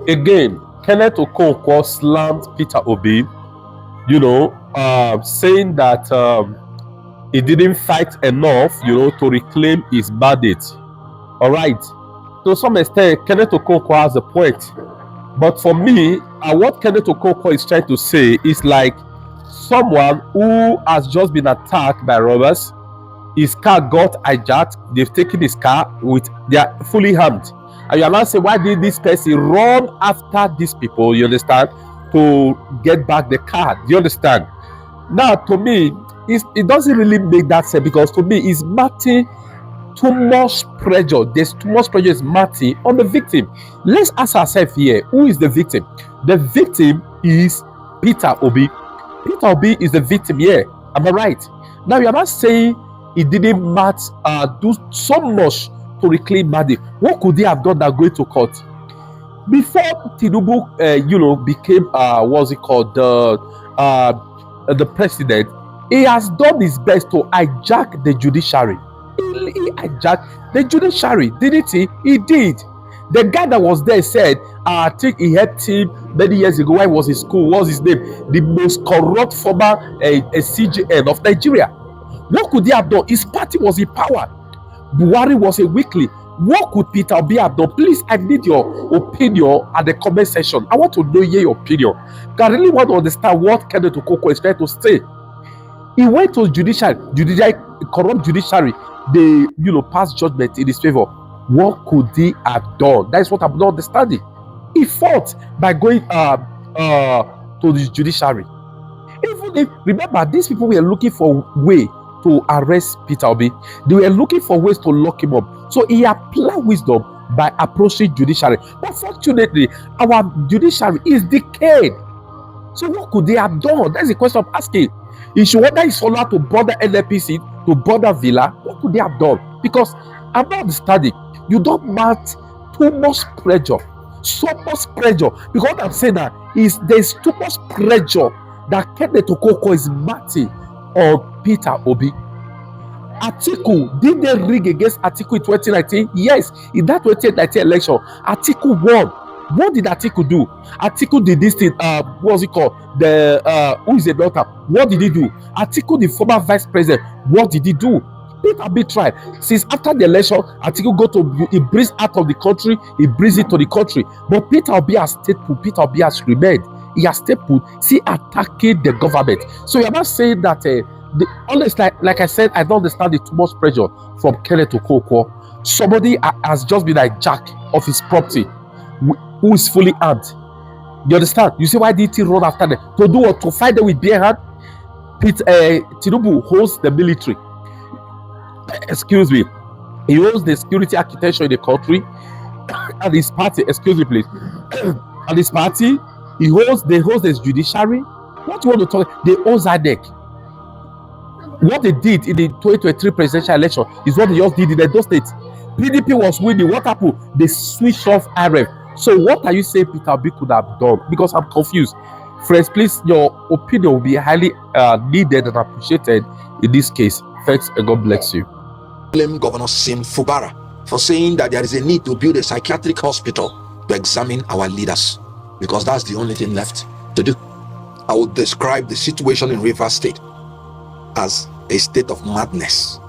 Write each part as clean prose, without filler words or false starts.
Again, Kenneth Okonkwo slammed Peter Obi, saying that he didn't fight enough, to reclaim his mandate. All right. To some extent, Kenneth Okonkwo has a point. But for me, what Kenneth Okonkwo is trying to say is like someone who has just been attacked by robbers. His car got hijacked. They've taken his car they are fully armed. And you are now saying, why did this person run after these people, you understand, to get back the car? Do you understand? Now, to me, it doesn't really make that sense, because to me, it's mounting too much pressure. There's too much pressure is mounting on the victim. Let's ask ourselves here, who is the victim? The victim is Peter Obi. Peter Obi is the victim here. Am I right? Now, you are not saying he didn't do so much to reclaim mandate. What could they have done that going to court? Before Tinubu, became the president, he has done his best to hijack the judiciary. He hijacked the judiciary, didn't he? He did. The guy that was there said, I think he helped him many years ago. Why was his school? What was his name? The most corrupt former CJN of Nigeria. What could he have done? His party was in power. Buhari was a weakling. What could Peter Obi have done? Please, I need your opinion at the comment section. I want to know your opinion. I really want to understand what Kenneth Okonkwo is trying to say. He went to corrupt judiciary. They, passed judgment in his favor. What could he have done? That is what I'm not understanding. He fought by going to the judiciary. Even if, remember, these people were looking for a way to arrest Peter Obi. They were looking for ways to lock him up. So he applied wisdom by approaching judiciary. But fortunately, our judiciary is decayed. So what could they have done? That's the question I'm asking. He should order his follower to border NLPC, to border Villa. What could they have done? Because I'm not understanding. You don't mount too much pressure. So much pressure. Because what I'm saying now is there's too much pressure that Kenneth Okonkwo is mounting on Peter Obi. Atiku, did they rig against Atiku in 2019? Yes, in that 2019 election, Atiku won. What did Atiku do? Atiku did this thing, what's it called? Who is the daughter? What did he do? Atiku, the former vice president, what did he do? Peter Obi tried. Since after the election, Atiku he breathes out of the country, he breathes into the country. But Peter Obi has stayed put. Peter Obi has remained. He has stayed put, attacking the government. So you're not saying that, honestly, like I said, I don't understand the too much pressure from Kenneth Okonkwo. Somebody has just been hijacked of his property, who is fully armed. You understand? You see why did he run after them? To do what? To fight them with bare hand? Tinubu holds the military. Excuse me. He holds the security architecture in the country. And his party, excuse me please. And his party, they host the judiciary. What do you want to talk? They own ZADEC. What they did in the 2023 presidential election is what they just did in the Edo State. PDP was winning. What happened? They switched off RF. So what are you saying Peter Obi could have done? Because I'm confused. Friends, please, your opinion will be highly needed and appreciated in this case. Thanks and God bless you. Blame Governor Sim Fubara for saying that there is a need to build a psychiatric hospital to examine our leaders, because that's the only thing left to do. I would describe the situation in Rivers State as a state of madness,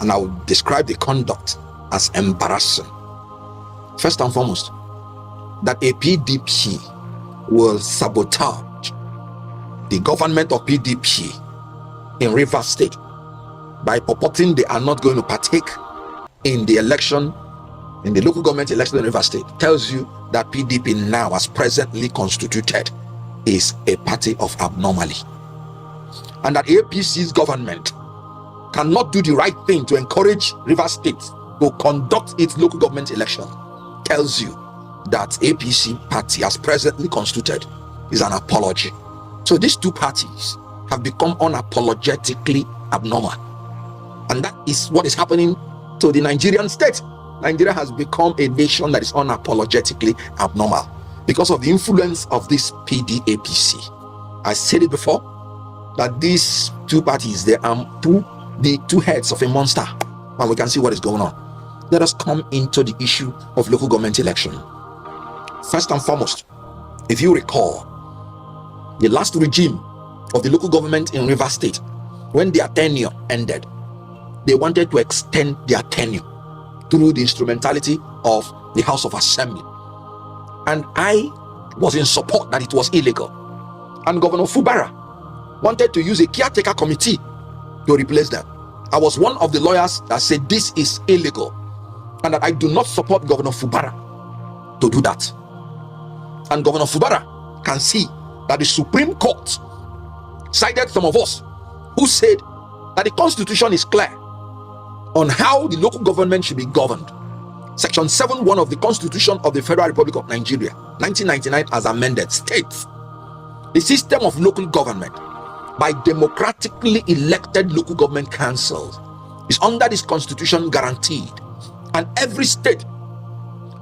and I would describe the conduct as embarrassing. First and foremost, that a PDP will sabotage the government of PDP in Rivers State by purporting they are not going to partake in the election, in the local government election in Rivers State, tells you that PDP now, as presently constituted, is a party of abnormality, and that APC's government cannot do the right thing to encourage Rivers State to conduct its local government election, tells you that APC party, as presently constituted, is an apology. So these two parties have become unapologetically abnormal, and that is what is happening to the Nigerian state. Nigeria has become a nation that is unapologetically abnormal because of the influence of this PDAPC. I said it before that these two parties, they are the two heads of a monster, and we can see what is going on. Let us come into the issue of local government election. First and foremost, if you recall, the last regime of the local government in Rivers State, when their tenure ended, they wanted to extend their tenure through the instrumentality of the House of Assembly. And I was in support that it was illegal. And Governor Fubara wanted to use a caretaker committee to replace them. I was one of the lawyers that said this is illegal and that I do not support Governor Fubara to do that. And Governor Fubara can see that the Supreme Court cited some of us who said that the Constitution is clear on how the local government should be governed. Section 7(1) of the Constitution of the Federal Republic of Nigeria, 1999, as amended, states the system of local government by democratically elected local government councils is under this Constitution guaranteed, and every state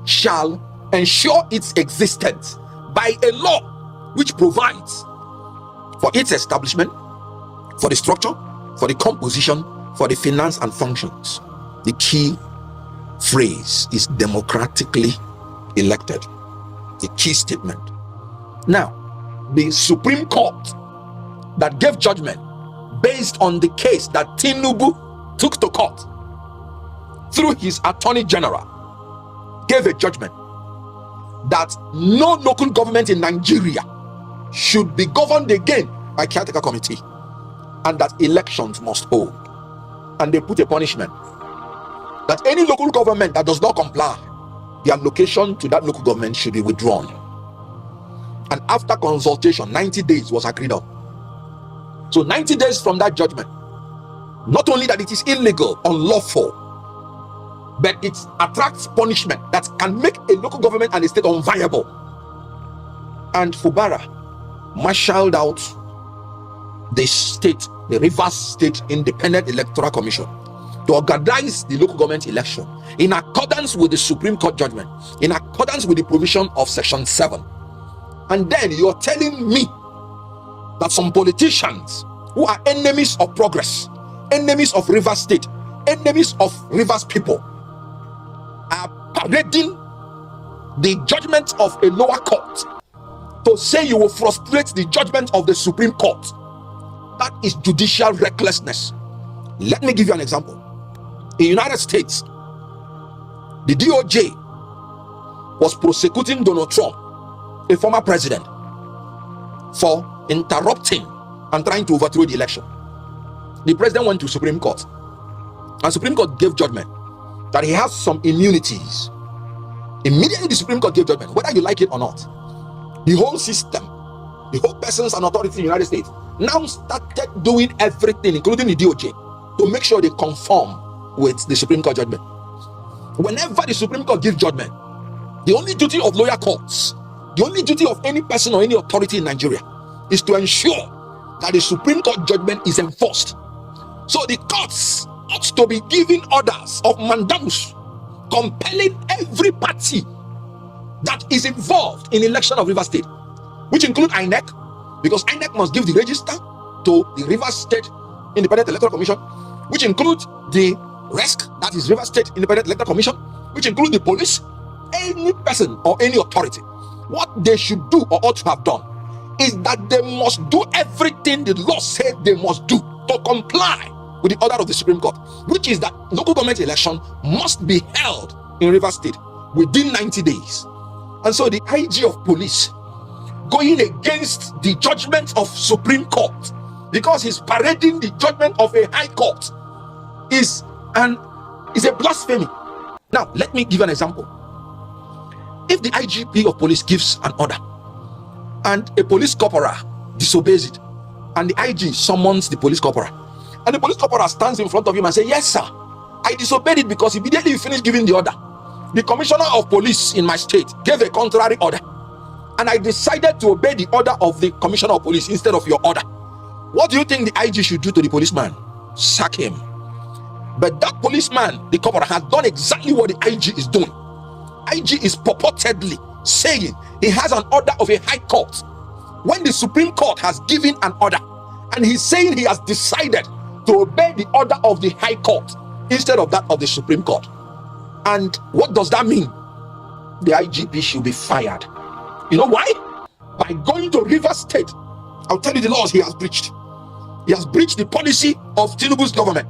shall ensure its existence by a law which provides for its establishment, for the structure, for the composition, for the finance and functions. The key phrase is democratically elected. The key statement. Now, the Supreme Court that gave judgment based on the case that Tinubu took to court through his Attorney General gave a judgment that no local government in Nigeria should be governed again by caretaker committee, and that elections must hold. And they put a punishment that any local government that does not comply, the allocation to that local government should be withdrawn. And after consultation, 90 days was agreed on. So 90 days from that judgment, not only that it is illegal, unlawful, but it attracts punishment that can make a local government and a state unviable. And Fubara marshaled out the state, the Rivers State Independent Electoral Commission, to organize the local government election in accordance with the Supreme Court judgment, in accordance with the provision of Section 7. And then you're telling me that some politicians who are enemies of progress, enemies of Rivers State, enemies of Rivers people, are parading the judgment of a lower court to say you will frustrate the judgment of the Supreme Court. That is judicial recklessness. Let me give you an example. In the United States, the DOJ was prosecuting Donald Trump, a former president, for interrupting and trying to overthrow the election. The president went to Supreme Court, and Supreme Court gave judgment that he has some immunities. Immediately the Supreme Court gave judgment, whether you like it or not. The whole system, the whole persons and authorities in the United States now started doing everything, including the DOJ, to make sure they conform with the Supreme Court judgment. Whenever the Supreme Court gives judgment, the only duty of lower courts, the only duty of any person or any authority in Nigeria is to ensure that the Supreme Court judgment is enforced. So the courts ought to be giving orders of mandamus, compelling every party that is involved in election of Rivers State, which include INEC, because INEC must give the register to the Rivers State Independent Electoral Commission, which includes the RESC, that is Rivers State Independent Electoral Commission, which includes the police, any person or any authority. What they should do or ought to have done is that they must do everything the law said they must do to comply with the order of the Supreme Court, which is that local government election must be held in Rivers State within 90 days. And so the IG of police going against the judgment of Supreme Court because he's parading the judgment of a high court is a blasphemy. Now let me give an example. If the IGP of police gives an order and a police corporal disobeys it, and the IG summons the police corporal, and the police corporal stands in front of him and says, "Yes, sir, I disobeyed it because immediately you finished giving the order, the commissioner of police in my state gave a contrary order, and I decided to obey the order of the commissioner of police instead of your order." What do you think the IG should do to the policeman? Sack him. But that policeman, the corporal, has done exactly what the IG is doing. IG is purportedly saying he has an order of a high court when the Supreme Court has given an order, and he's saying he has decided to obey the order of the high court instead of that of the Supreme Court. And what does that mean? The IGP should be fired. You know why? By going to Rivers State, I'll tell you the laws he has breached. He has breached the policy of Tinubu's government,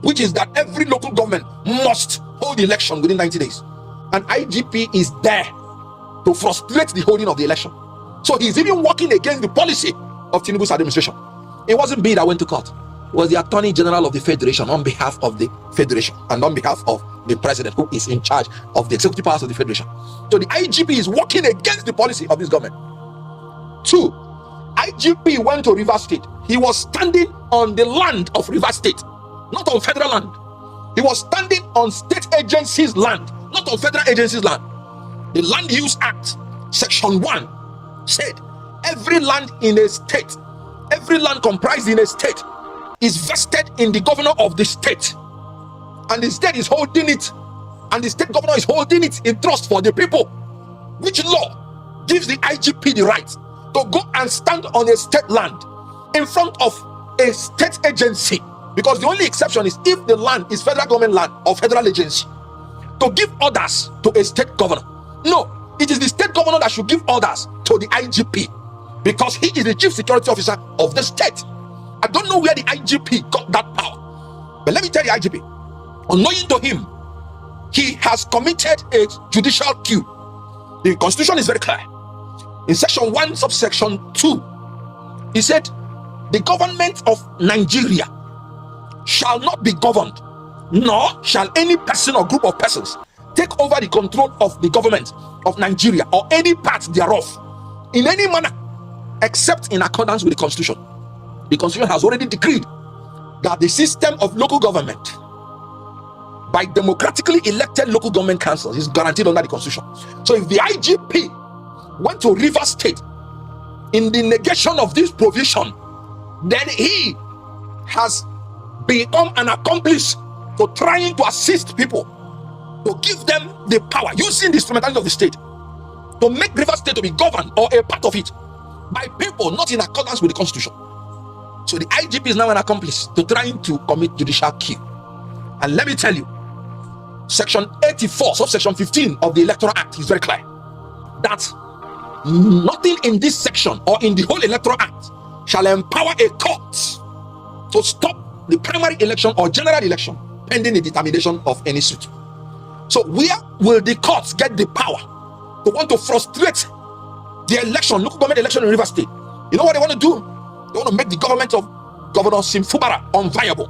which is that every local government must hold the election within 90 days. And IGP is there to frustrate the holding of the election. So he's even working against the policy of Tinubu's administration. It wasn't me that went to court. It was the Attorney General of the Federation on behalf of the Federation and on behalf of the President, who is in charge of the executive powers of the Federation. So the IGP is working against the policy of this government. 2, IGP went to Rivers State. He was standing on the land of Rivers State, not on federal land. He was standing on state agencies' land, not on federal agencies' land. The Land Use Act, Section 1, said every land in a state, every land comprised in a state, is vested in the governor of the state. And the state is holding it, and the state governor is holding it in trust for the people. Which law gives the IGP the right to go and stand on a state land in front of a state agency? Because the only exception is if the land is federal government land or federal agency, to give orders to a state governor. No, it is the state governor that should give orders to the IGP, because he is the chief security officer of the state. I don't know where the IGP got that power, but let me tell the IGP, unknowing to him, he has committed a judicial coup. The constitution is very clear. In section 1 subsection 2, he said the government of Nigeria shall not be governed, nor shall any person or group of persons take over the control of the government of Nigeria or any part thereof in any manner except in accordance with the constitution. The constitution has already decreed that the system of local government by democratically elected local government councils is guaranteed under the constitution. So if the IGP went to Rivers State in the negation of this provision, then he has become an accomplice to trying to assist people, to give them the power, using the instrumentality of the state to make Rivers State to be governed or a part of it by people not in accordance with the constitution. So the IGP is now an accomplice to trying to commit judicial coup. And let me tell you, section 84 subsection 15 of the Electoral Act is very clear that nothing in this section or in the whole Electoral Act shall empower a court to stop the primary election or general election pending the determination of any suit. So where will the courts get the power to want to frustrate the election, local government election in Rivers State? You know what they want to do? They want to make the government of Governor Fubara unviable.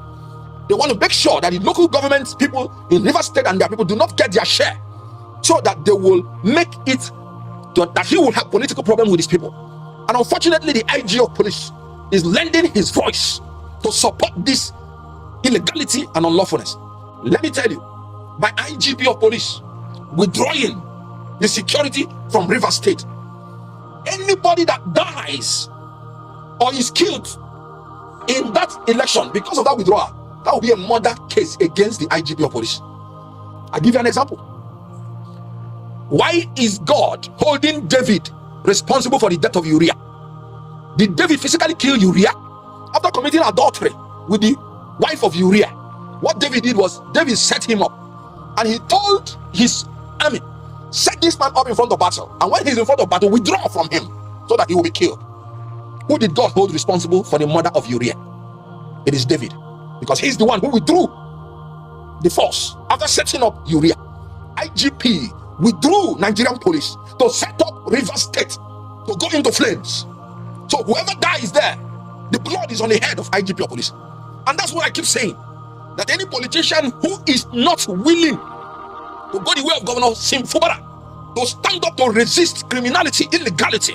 They want to make sure that the local government people in Rivers State and their people do not get their share, so that they will make it that he will have political problem with his people. And unfortunately, the IG of police is lending his voice to support this illegality and unlawfulness. Let me tell you, by IGP of police withdrawing the security from Rivers State, anybody that dies or is killed in that election because of that withdrawal, that will be a murder case against the IGP of police. I'll give you an example. Why is God holding David responsible for the death of Uriah? Did David physically kill Uriah after committing adultery with the wife of Uriah? What David did was David set him up, and he told his army, set this man up in front of battle, and when he's in front of battle, withdraw from him so that he will be killed. Who did God hold responsible for the murder of Uriah? It is David, because he's the one who withdrew the force after setting up Uriah. IGP withdrew Nigerian police to set up Rivers State to go into flames. So whoever dies there, the blood is on the head of IGP of police. And that's what I keep saying, that any politician who is not willing to go the way of Governor Fubara, to stand up to resist criminality, illegality,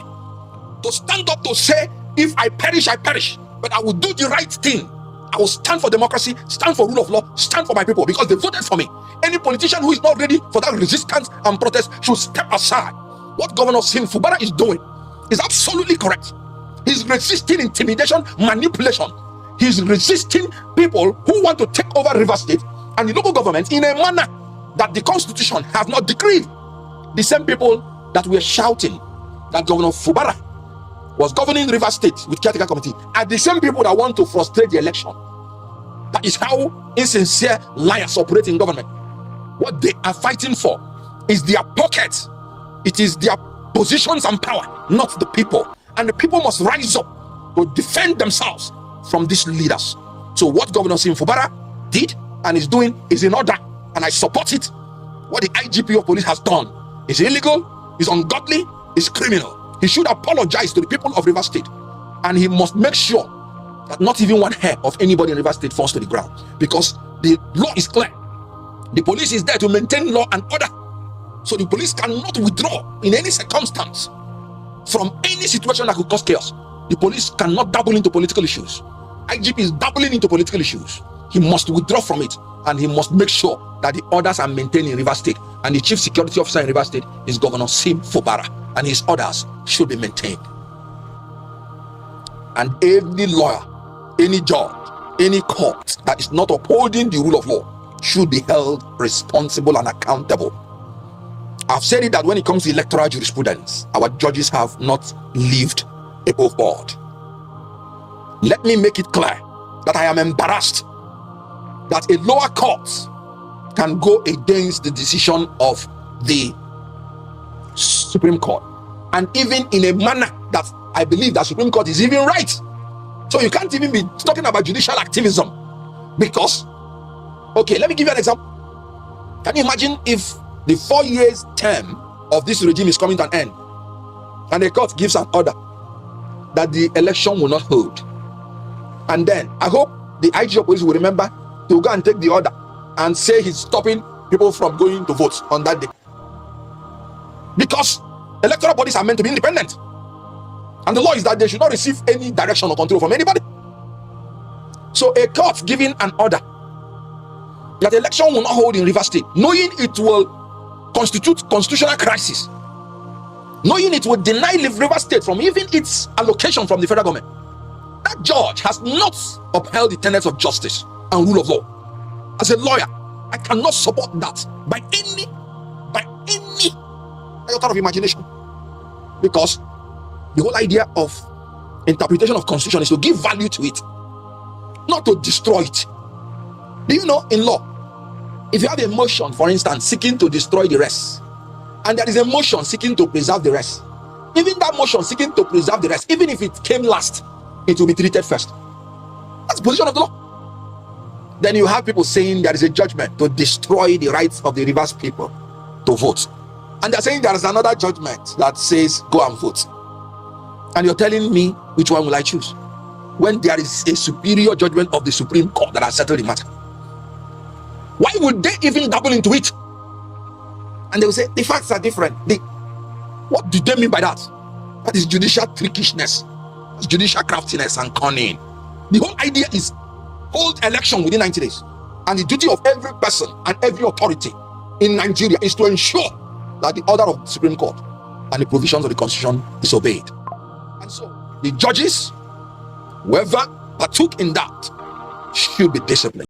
to stand up to say, if I perish, I perish, but I will do the right thing. I will stand for democracy, stand for rule of law, stand for my people, because they voted for me. Any politician who is not ready for that resistance and protest should step aside. What Governor Fubara is doing is absolutely correct. He's resisting intimidation, manipulation. He's resisting people who want to take over Rivers State and the local government in a manner that the constitution has not decreed. The same people that were shouting that Governor Fubara was governing Rivers State with caretaker committee are the same people that want to frustrate the election. That is how insincere liars operate in government. What they are fighting for is their pocket. It is their positions and power, not the people. And the people must rise up to defend themselves from these leaders. So what Governor Fubara did and is doing is in order, and I support it. What the IGP of police has done is illegal, is ungodly, is criminal. He should apologize to the people of Rivers State, and he must make sure that not even one hair of anybody in Rivers State falls to the ground, because the law is clear. The police is there to maintain law and order. So the police cannot withdraw in any circumstance from any situation that could cause chaos. The police cannot dabble into political issues. IGP is dabbling into political issues. He must withdraw from it, and he must make sure that the orders are maintained in Rivers State. And the chief security officer in Rivers State is Governor Fubara, and his orders should be maintained. And any lawyer, any judge, any court that is not upholding the rule of law should be held responsible and accountable. I've said it that when it comes to electoral jurisprudence, our judges have not lived above board. Let me make it clear that I am embarrassed that a lower court can go against the decision of the Supreme Court, and even in a manner that I believe that Supreme Court is even right. So you can't even be talking about judicial activism, because, okay, let me give you an example. Can you imagine if the 4 years term of this regime is coming to an end, and the court gives an order that the election will not hold, and then I hope the IG of police will remember to go and take the order and say he's stopping people from going to vote on that day, because electoral bodies are meant to be independent, and the law is that they should not receive any direction or control from anybody. So a court giving an order that the election will not hold in Rivers State, knowing it will constitute constitutional crisis, knowing it will deny Rivers State from even its allocation from the federal government, that judge has not upheld the tenets of justice and rule of law. As a lawyer, I cannot support that by any iota of imagination, because the whole idea of interpretation of constitution is to give value to it, not to destroy it. Do you know, in law, if you have a motion, for instance, seeking to destroy the rest, and there is a motion seeking to preserve the rest, even that motion seeking to preserve the rest, even if it came last, it will be treated first. That's the position of the law. Then you have people saying there is a judgment to destroy the rights of the Rivers people to vote, and they're saying there is another judgment that says go and vote. And you're telling me which one will I choose, when there is a superior judgment of the Supreme Court that has settled the matter? Why would they even dabble into it? And they will say the facts are different. What do they mean by that? That is judicial trickishness, that's judicial craftiness and cunning. The whole idea is hold election within 90 days. And the duty of every person and every authority in Nigeria is to ensure that the order of the Supreme Court and the provisions of the Constitution is obeyed. And so the judges, whoever partook in that, should be disciplined.